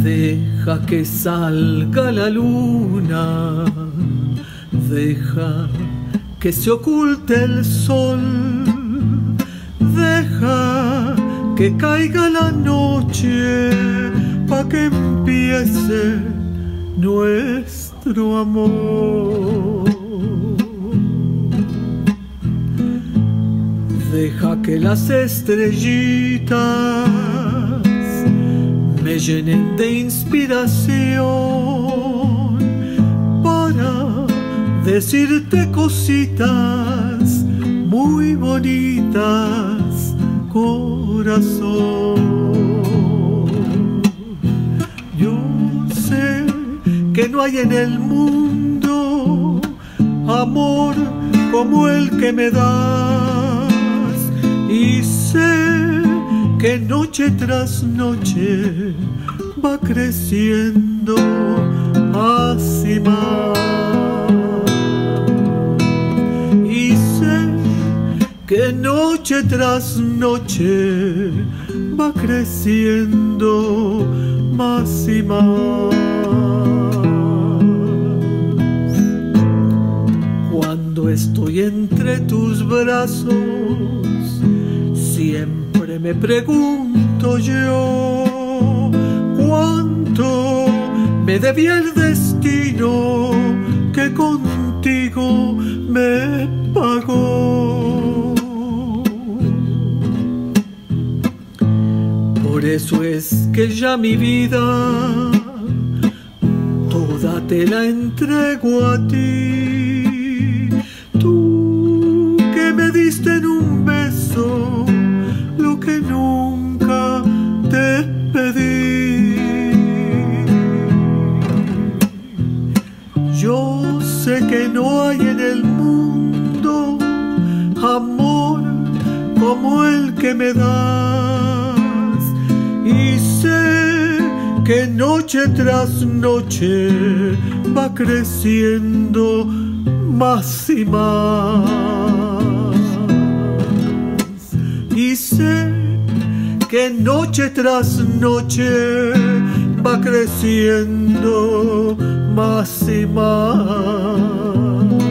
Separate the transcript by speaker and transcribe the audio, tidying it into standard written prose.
Speaker 1: Deja que salga la luna, deja que se oculte el sol, deja que caiga la noche pa' que empiece nuestro amor. Deja que las estrellitas me llenen de inspiración para decirte cositas muy bonitas, corazón. Yo sé que no hay en el mundo amor como el que me das, y sé que noche tras noche va creciendo más y más. Y sé que noche tras noche va creciendo más y más. Cuando estoy entre tus brazos, siempre me pregunto yo cuánto me debía el destino que contigo me pagó. Por eso es que ya mi vida toda te la entrego a ti. Tú que me diste en un beso lo que nunca te pedí. Yo sé que no hay en el mundo amor como el que me das, y sé que noche tras noche va creciendo más y más. Y sé que noche tras noche va creciendo más y más.